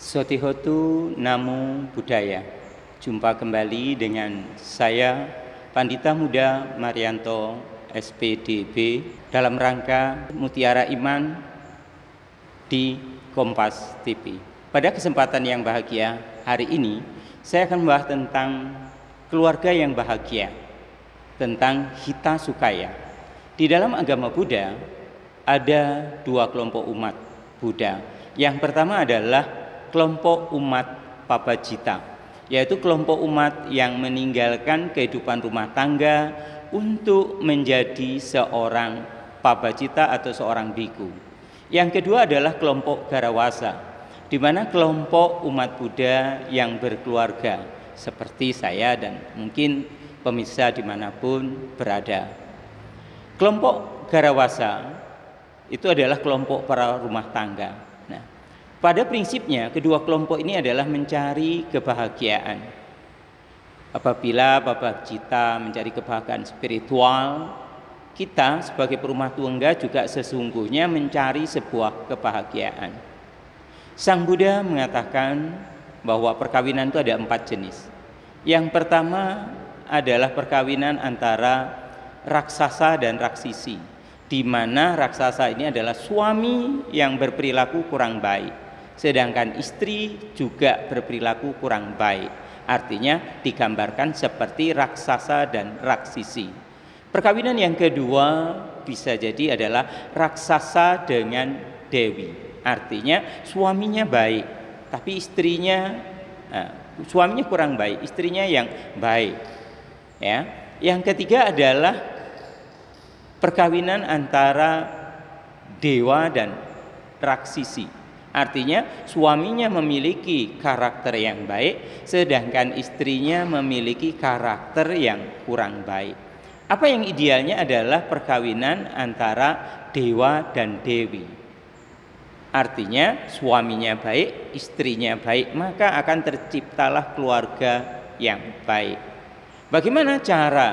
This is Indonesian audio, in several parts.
Sotihotu Namo Buddhaya. Jumpa kembali dengan saya Pandita Muda Marianto SPDB dalam rangka Mutiara Iman di Kompas TV. Pada kesempatan yang bahagia hari ini saya akan membahas tentang keluarga yang bahagia, tentang Hita Sukaya. Di dalam agama Buddha ada dua kelompok umat Buddha. Yang pertama adalah kelompok umat Pabajita, yaitu kelompok umat yang meninggalkan kehidupan rumah tangga untuk menjadi seorang Pabajita atau seorang biku. Yang kedua adalah kelompok Garawasa, di mana kelompok umat Buddha yang berkeluarga seperti saya dan mungkin pemirsa dimanapun berada. Kelompok Garawasa itu adalah kelompok para rumah tangga. Nah, pada prinsipnya kedua kelompok ini adalah mencari kebahagiaan. Apabila Pabajita mencari kebahagiaan spiritual, kita sebagai perumah tangga juga sesungguhnya mencari sebuah kebahagiaan. Sang Buddha mengatakan bahwa perkawinan itu ada 4 jenis. Yang pertama adalah perkawinan antara raksasa dan raksisi, di mana raksasa ini adalah suami yang berperilaku kurang baik, sedangkan istri juga berperilaku kurang baik. Artinya digambarkan seperti raksasa dan raksisi. Perkawinan yang kedua bisa jadi adalah raksasa dengan dewi. Artinya suaminya baik, tapi suaminya kurang baik, istrinya yang baik. Ya. Yang ketiga adalah perkawinan antara dewa dan raksisi. Artinya suaminya memiliki karakter yang baik, sedangkan istrinya memiliki karakter yang kurang baik. Apa yang idealnya adalah perkawinan antara dewa dan dewi. Artinya suaminya baik, istrinya baik, maka akan terciptalah keluarga yang baik. Bagaimana cara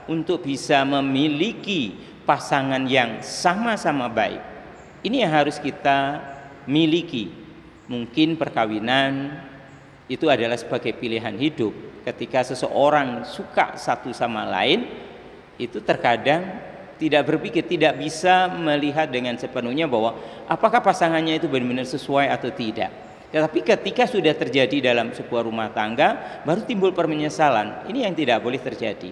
untuk bisa memiliki pasangan yang sama-sama baik? Ini yang harus kita miliki. Mungkin perkawinan itu adalah sebagai pilihan hidup. Ketika seseorang suka satu sama lain, itu terkadang tidak berpikir, tidak bisa melihat dengan sepenuhnya bahwa apakah pasangannya itu benar-benar sesuai atau tidak. Tetapi ketika sudah terjadi dalam sebuah rumah tangga, baru timbul penyesalan. Ini yang tidak boleh terjadi.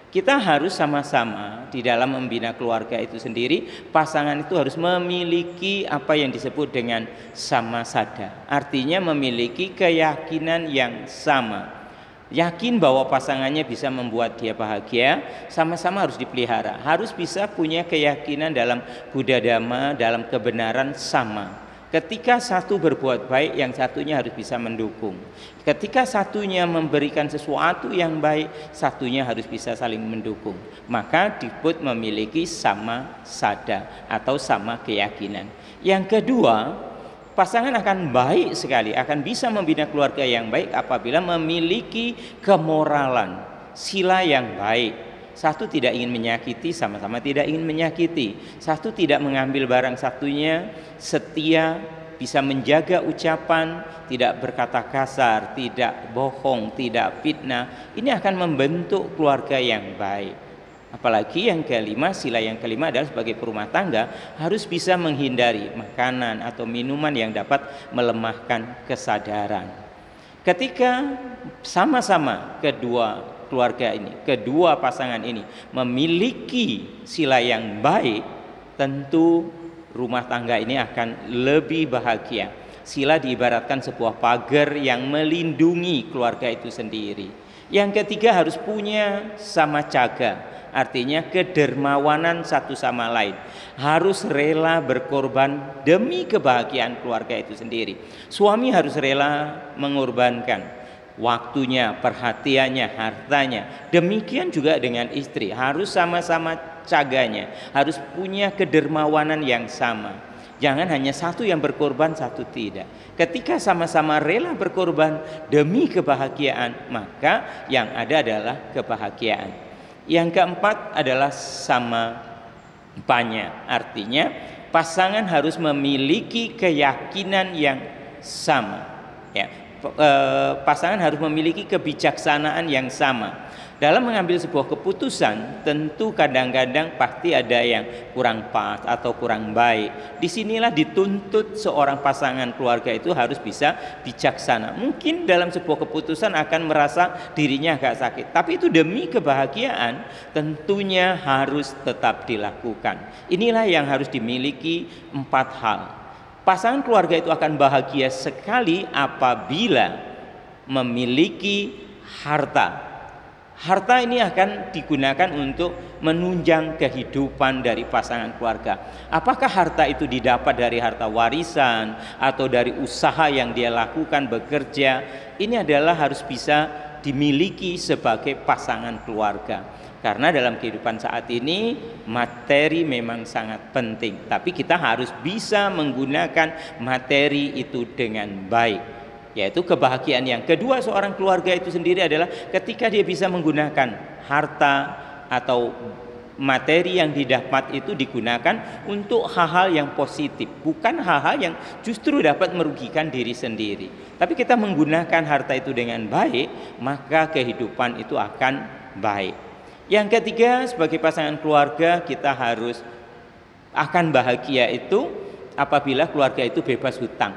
Kita harus sama-sama di dalam membina keluarga itu sendiri. Pasangan itu harus memiliki apa yang disebut dengan sama sada. Artinya memiliki keyakinan yang sama. Yakin bahwa pasangannya bisa membuat dia bahagia, sama-sama harus dipelihara. Harus bisa punya keyakinan dalam Buddha Dhamma, dalam kebenaran sama. Ketika satu berbuat baik, yang satunya harus bisa mendukung. Ketika satunya memberikan sesuatu yang baik, satunya harus bisa saling mendukung. Maka disebut memiliki sama sada atau sama keyakinan. Yang kedua, pasangan akan baik sekali, akan bisa membina keluarga yang baik apabila memiliki kemoralan, sila yang baik. Satu tidak ingin menyakiti, sama-sama tidak ingin menyakiti. Satu tidak mengambil barang satunya, setia, bisa menjaga ucapan, tidak berkata kasar, tidak bohong, tidak fitnah. Ini akan membentuk keluarga yang baik. Apalagi yang kelima, sila yang kelima adalah sebagai perumah tangga harus bisa menghindari makanan atau minuman yang dapat melemahkan kesadaran. Ketika sama-sama kedua keluarga ini, kedua pasangan ini memiliki sila yang baik, tentu rumah tangga ini akan lebih bahagia. Sila diibaratkan sebuah pagar yang melindungi keluarga itu sendiri. Yang ketiga harus punya sama caga, artinya kedermawanan satu sama lain. Harus rela berkorban demi kebahagiaan keluarga itu sendiri. Suami harus rela mengorbankan waktunya, perhatiannya, hartanya. Demikian juga dengan istri, harus sama-sama caganya, harus punya kedermawanan yang sama. Jangan hanya satu yang berkorban, satu tidak. Ketika sama-sama rela berkorban demi kebahagiaan, maka yang ada adalah kebahagiaan. Yang keempat adalah sama banyak. Artinya pasangan harus memiliki keyakinan yang sama. ya. Pasangan harus memiliki kebijaksanaan yang sama dalam mengambil sebuah keputusan. Tentu kadang-kadang pasti ada yang kurang pas atau kurang baik. Disinilah dituntut seorang pasangan keluarga itu harus bisa bijaksana. Mungkin dalam sebuah keputusan akan merasa dirinya agak sakit, tapi itu demi kebahagiaan tentunya harus tetap dilakukan. Inilah yang harus dimiliki 4 hal. Pasangan keluarga itu akan bahagia sekali apabila memiliki harta. Harta ini akan digunakan untuk menunjang kehidupan dari pasangan keluarga. Apakah harta itu didapat dari harta warisan atau dari usaha yang dia lakukan bekerja? Ini adalah harus bisa dimiliki sebagai pasangan keluarga. Karena dalam kehidupan saat ini materi memang sangat penting, tapi kita harus bisa menggunakan materi itu dengan baik. Yaitu kebahagiaan yang kedua seorang keluarga itu sendiri adalah ketika dia bisa menggunakan harta atau materi yang didapat itu digunakan untuk hal-hal yang positif, bukan hal-hal yang justru dapat merugikan diri sendiri. Tapi kita menggunakan harta itu dengan baik, maka kehidupan itu akan baik. Yang ketiga, sebagai pasangan keluarga kita harus akan bahagia itu apabila keluarga itu bebas hutang.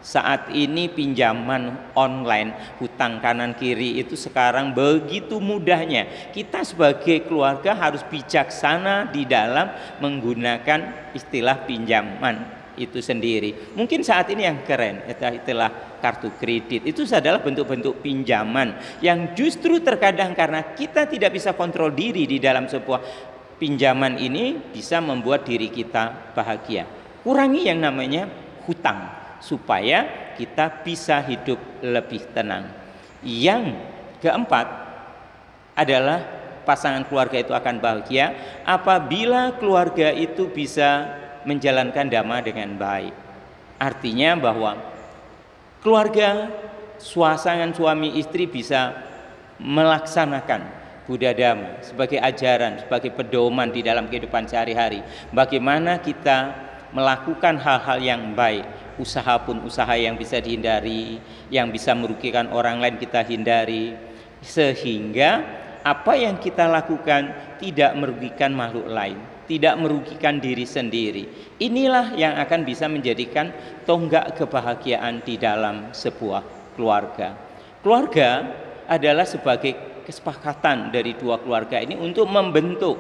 Saat ini pinjaman online, hutang kanan kiri itu sekarang begitu mudahnya. Kita sebagai keluarga harus bijaksana di dalam menggunakan istilah pinjaman itu sendiri. Mungkin saat ini yang keren istilah kartu kredit, itu adalah bentuk-bentuk pinjaman yang justru terkadang karena kita tidak bisa kontrol diri di dalam sebuah pinjaman ini bisa membuat diri kita bahagia. Kurangi yang namanya hutang supaya kita bisa hidup lebih tenang. Yang keempat adalah pasangan keluarga itu akan bahagia apabila keluarga itu bisa menjalankan dhamma dengan baik. Artinya bahwa keluarga, pasangan suami istri bisa melaksanakan Buddha Dhamma sebagai ajaran, sebagai pedoman di dalam kehidupan sehari-hari. Bagaimana kita melakukan hal-hal yang baik, usaha pun usaha yang bisa dihindari, yang bisa merugikan orang lain kita hindari, sehingga apa yang kita lakukan tidak merugikan makhluk lain, tidak merugikan diri sendiri. Inilah yang akan bisa menjadikan tonggak kebahagiaan di dalam sebuah keluarga. Keluarga adalah sebagai kesepakatan dari dua keluarga ini untuk membentuk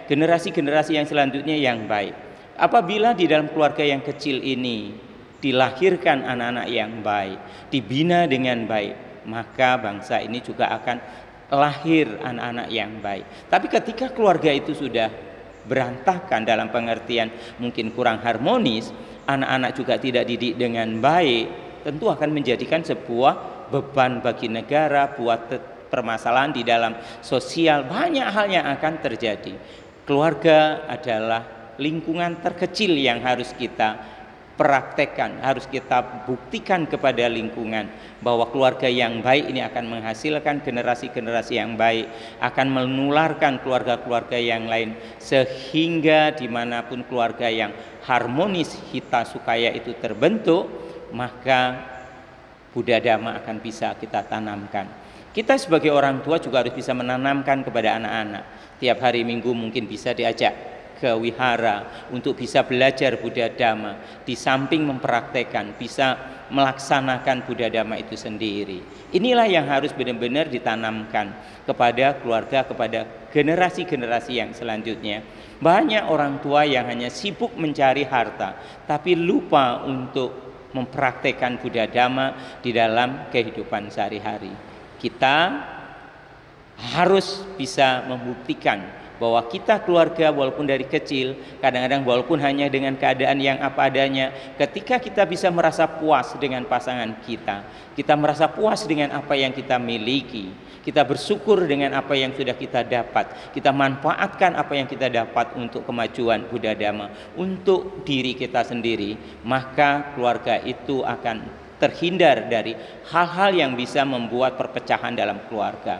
generasi-generasi yang selanjutnya yang baik. Apabila di dalam keluarga yang kecil ini dilahirkan anak-anak yang baik, dibina dengan baik, maka bangsa ini juga akan lahir anak-anak yang baik. Tapi ketika keluarga itu sudah berantakan dalam pengertian mungkin kurang harmonis, anak-anak juga tidak didik dengan baik, tentu akan menjadikan sebuah beban bagi negara, buat permasalahan di dalam sosial, banyak hal yang akan terjadi. Keluarga adalah lingkungan terkecil yang harus kita praktekkan, harus kita buktikan kepada lingkungan bahwa keluarga yang baik ini akan menghasilkan generasi-generasi yang baik, akan menularkan keluarga-keluarga yang lain, sehingga dimanapun keluarga yang harmonis hita sukaya itu terbentuk, maka Buddha Dhamma akan bisa kita tanamkan. Kita sebagai orang tua juga harus bisa menanamkan kepada anak-anak. Tiap hari Minggu mungkin bisa diajak ke wihara untuk bisa belajar Buddha Dhamma, di samping mempraktekkan bisa melaksanakan Buddha Dhamma itu sendiri. Inilah yang harus benar-benar ditanamkan kepada keluarga, kepada generasi-generasi yang selanjutnya. Banyak orang tua yang hanya sibuk mencari harta tapi lupa untuk mempraktekkan Buddha Dhamma di dalam kehidupan sehari-hari. Kita harus bisa membuktikan bahwa kita keluarga walaupun dari kecil, kadang-kadang walaupun hanya dengan keadaan yang apa adanya, ketika kita bisa merasa puas dengan pasangan kita, kita merasa puas dengan apa yang kita miliki, kita bersyukur dengan apa yang sudah kita dapat, kita manfaatkan apa yang kita dapat untuk kemajuan Buddha Dhamma, untuk diri kita sendiri, maka keluarga itu akan terhindar dari hal-hal yang bisa membuat perpecahan dalam keluarga.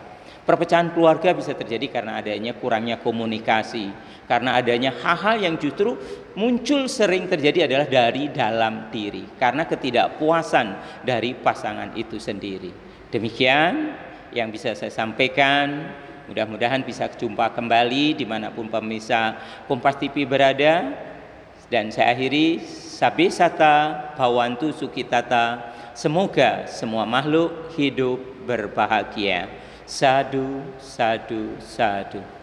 Perpecahan keluarga bisa terjadi karena adanya kurangnya komunikasi, karena adanya hal-hal yang justru muncul sering terjadi adalah dari dalam diri, karena ketidakpuasan dari pasangan itu sendiri. Demikian yang bisa saya sampaikan. Mudah-mudahan bisa jumpa kembali dimanapun pemirsa Kompas TV berada. Dan saya akhiri, Sabe Sata Bhawantu Sukitata. Semoga semua makhluk hidup berbahagia. Sadu, sadu, sadu.